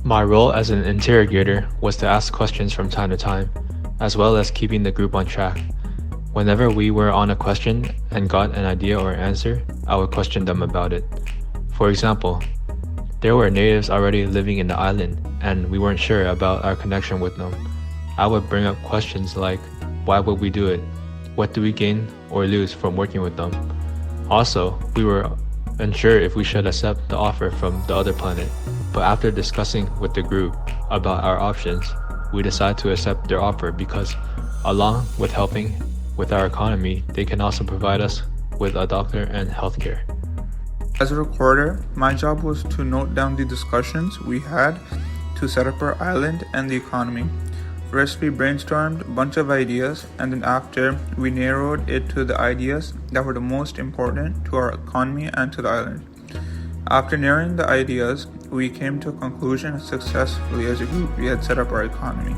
My role as an interrogator was to ask questions from time to time, as well as keeping the group on track. Whenever we were on a question and got an idea or answer, I would question them about it. For example, there were natives already living in the island, and we weren't sure about our connection with them. I would bring up questions like, why would we do it? What do we gain or lose from working with them? Also, we were unsure if we should accept the offer from the other planet, but after discussing with the group about our options, we decided to accept their offer because, along with helping with our economy, they can also provide us with a doctor and healthcare. As a recorder, my job was to note down the discussions we had to set up our island and the economy. First, we brainstormed a bunch of ideas, and then after, we narrowed it to the ideas that were the most important to our economy and to the island. After narrowing the ideas, we came to a conclusion and successfully as a group we had set up our economy.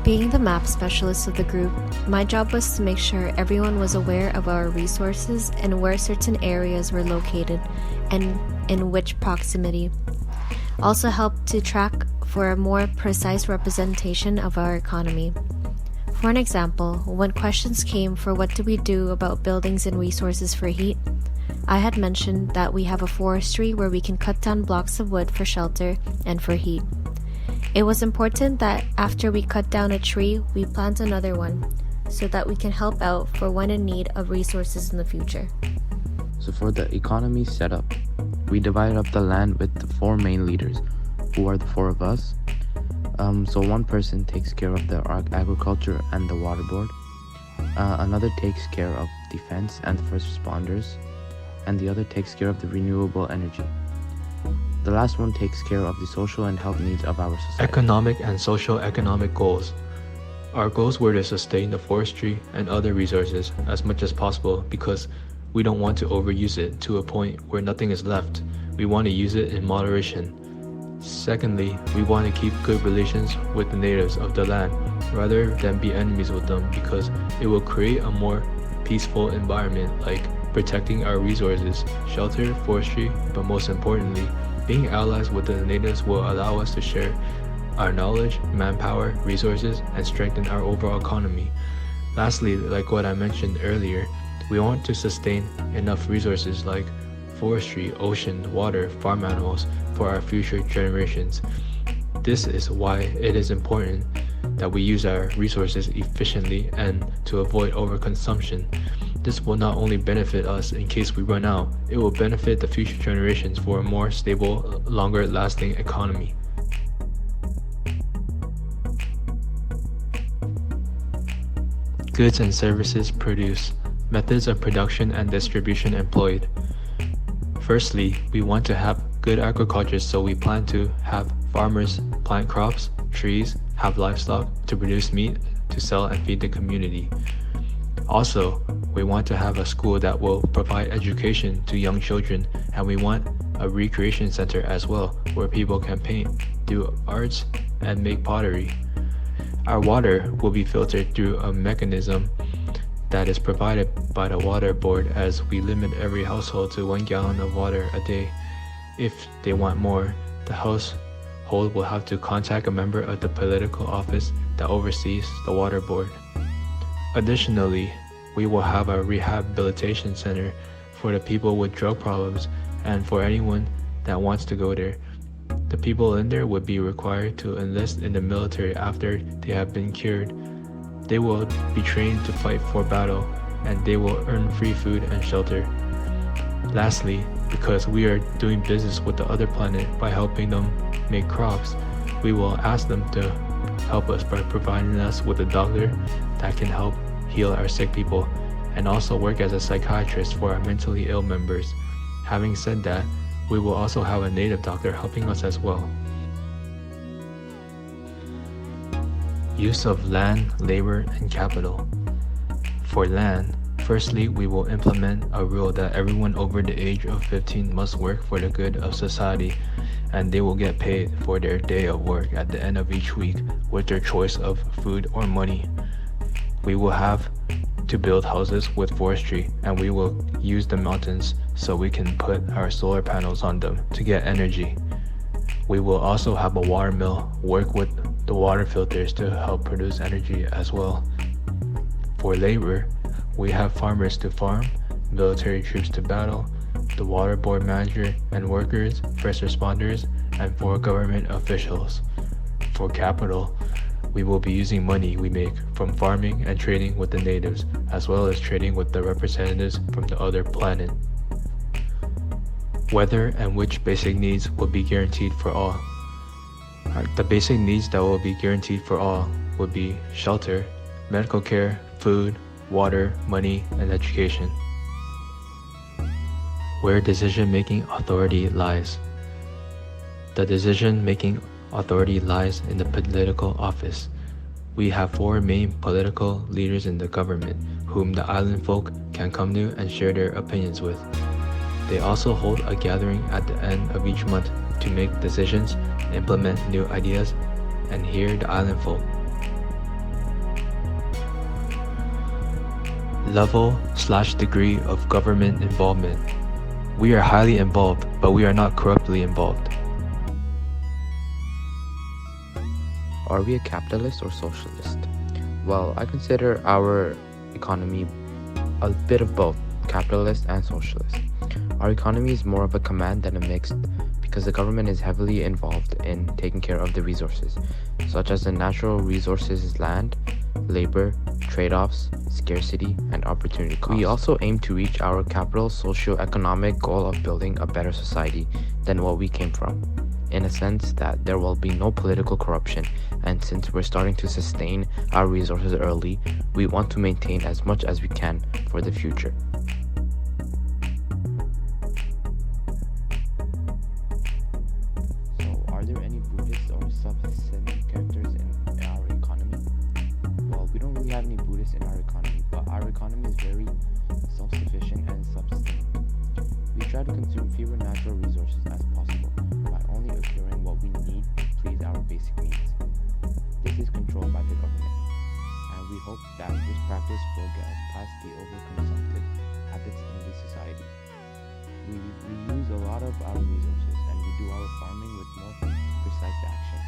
Being the map specialist of the group, my job was to make sure everyone was aware of our resources and where certain areas were located and in which proximity. Also helped to track for a more precise representation of our economy. For an example, when questions came for what do we do about buildings and resources for heat, I had mentioned that we have a forestry where we can cut down blocks of wood for shelter and for heat. It was important that after we cut down a tree, we plant another one so that we can help out for when in need of resources in the future. So for the economy setup, we divided up the land with the four main leaders, who are the four of us. So one person takes care of the agriculture and the water board. Another takes care of defense and the first responders. And the other takes care of the renewable energy. The last one takes care of the social and health needs of our society. Economic and socio-economic goals. Our goals were to sustain the forestry and other resources as much as possible because we don't want to overuse it to a point where nothing is left. We want to use it in moderation. Secondly, we want to keep good relations with the natives of the land rather than be enemies with them because it will create a more peaceful environment like protecting our resources, shelter, forestry, but most importantly, being allies with the natives will allow us to share our knowledge, manpower, resources, and strengthen our overall economy. Lastly, like what I mentioned earlier, we want to sustain enough resources like forestry, ocean, water, farm animals for our future generations. This is why it is important that we use our resources efficiently and to avoid overconsumption. This will not only benefit us in case we run out, it will benefit the future generations for a more stable, longer-lasting economy. Goods and services produced. Methods of production and distribution employed. Firstly, we want to have good agriculture, so we plan to have farmers plant crops, trees, have livestock to produce meat to sell and feed the community. Also, we want to have a school that will provide education to young children, and we want a recreation center as well where people can paint, do arts, and make pottery. Our water will be filtered through a mechanism that is provided by the water board as we limit every household to 1 gallon of water a day. If they want more, the household will have to contact a member of the political office that oversees the water board. Additionally, we will have a rehabilitation center for the people with drug problems and for anyone that wants to go there. The people in there would be required to enlist in the military after they have been cured. They will be trained to fight for battle and they will earn free food and shelter. Lastly, because we are doing business with the other planet by helping them make crops, we will ask them to help us by providing us with a doctor that can help heal our sick people and also work as a psychiatrist for our mentally ill members. Having said that, we will also have a native doctor helping us as well. Use of land, labor, and capital. For land, firstly, we will implement a rule that everyone over the age of 15 must work for the good of society, and they will get paid for their day of work at the end of each week with their choice of food or money. We will have to build houses with forestry, and we will use the mountains so we can put our solar panels on them to get energy. We will also have a water mill, work with the water filters to help produce energy as well. For labor, we have farmers to farm, military troops to battle, the water board manager and workers, first responders, and for government officials. For capital, we will be using money we make from farming and trading with the natives, as well as trading with the representatives from the other planet. Whether and which basic needs will be guaranteed for all. The basic needs that will be guaranteed for all would be shelter, medical care, food, water, money, and education. Where decision-making authority lies. The decision-making authority lies in the political office. We have 4 main political leaders in the government, whom the island folk can come to and share their opinions with. They also hold a gathering at the end of each month to make decisions, implement new ideas, and hear the island folk. Level/degree of government involvement. We are highly involved, but we are not corruptly involved. Are we a capitalist or socialist? Well, I consider our economy a bit of both, capitalist and socialist. Our economy is more of a command than a mixed, because the government is heavily involved in taking care of the resources, such as the natural resources, land, labor, trade-offs, scarcity, and opportunity costs. We also aim to reach our capital socio-economic goal of building a better society than what we came from, in a sense that there will be no political corruption, and since we're starting to sustain our resources early, we want to maintain as much as we can for the future. So, are there any Buddhist or self-sustaining characters in our economy? Well, we don't really have any Buddhists in our economy, but our economy is very self-sufficient and self-sustaining. We try to consume fewer natural resources as possible by only acquiring what we need to please our basic needs. This is controlled by the government, and we hope that this practice will get us past the overconsumptive habits in the society. We use a lot of our resources, and we do our farming with more precise action,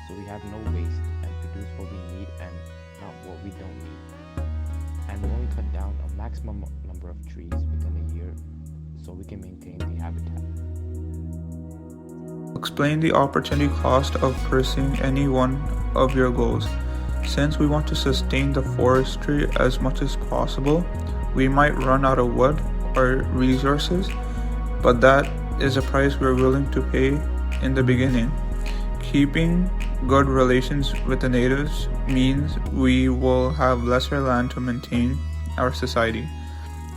so we have no waste and produce what we need and not what we don't need. And we only cut down a maximum number of trees within a year so we can maintain the habitat. Explain the opportunity cost of pursuing any one of your goals. Since we want to sustain the forestry as much as possible, we might run out of wood or resources, but that is a price we're willing to pay in the beginning. Keeping good relations with the natives means we will have lesser land to maintain our society.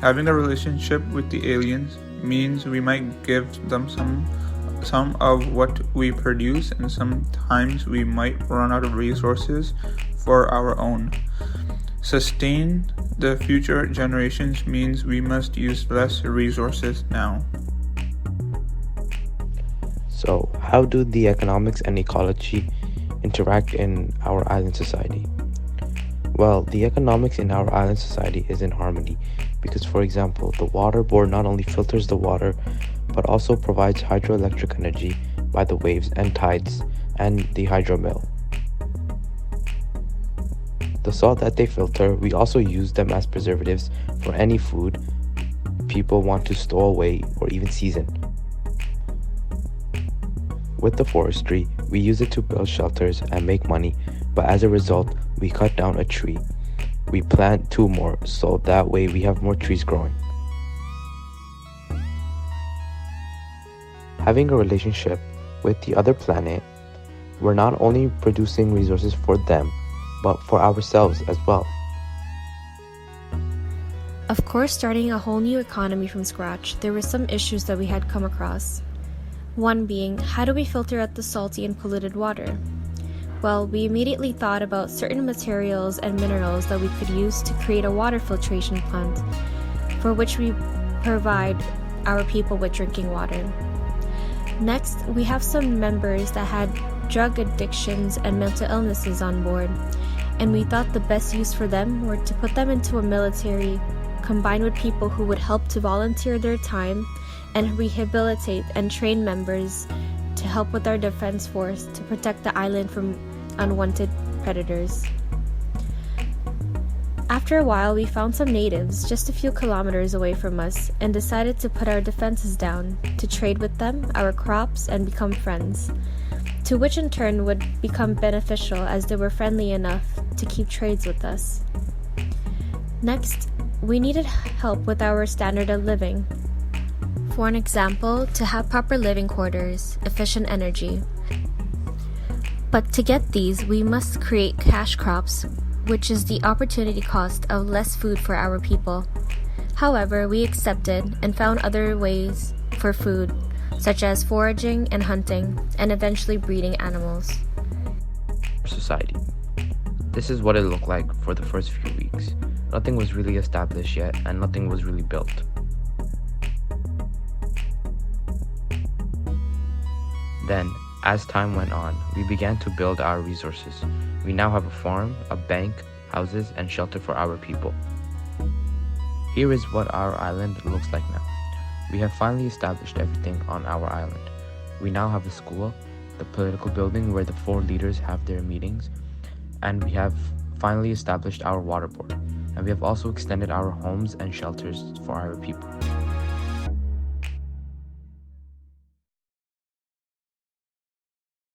Having a relationship with the aliens means we might give them some of what we produce, and sometimes we might run out of resources for our own. Sustain the future generations means we must use less resources now. So, how do the economics and ecology interact in our island society? Well, the economics in our island society is in harmony because, for example, the water board not only filters the water but also provides hydroelectric energy by the waves and tides and the hydro mill. The salt that they filter, we also use them as preservatives for any food people want to stow away or even season. With the forestry, we use it to build shelters and make money, but as a result, we cut down a tree. We plant 2 more, so that way we have more trees growing. Having a relationship with the other planet, we're not only producing resources for them, but for ourselves as well. Of course, starting a whole new economy from scratch, there were some issues that we had come across. One being, how do we filter out the salty and polluted water? Well, we immediately thought about certain materials and minerals that we could use to create a water filtration plant, for which we provide our people with drinking water. Next, we have some members that had drug addictions and mental illnesses on board, and we thought the best use for them were to put them into a military, combined with people who would help to volunteer their time and rehabilitate and train members to help with our defense force to protect the island from unwanted predators. After a while, we found some natives just a few kilometers away from us and decided to put our defenses down, to trade with them, our crops, and become friends, to which in turn would become beneficial as they were friendly enough to keep trades with us. Next, we needed help with our standard of living. For an example, to have proper living quarters, efficient energy. But to get these, we must create cash crops, which is the opportunity cost of less food for our people. However, we accepted and found other ways for food, such as foraging and hunting, and eventually breeding animals. Society. This is what it looked like for the first few weeks. Nothing was really established yet, and nothing was really built. Then, as time went on, we began to build our resources. We now have a farm, a bank, houses, and shelter for our people. Here is what our island looks like now. We have finally established everything on our island. We now have a school, the political building where the 4 leaders have their meetings, and we have finally established our water board. And we have also extended our homes and shelters for our people.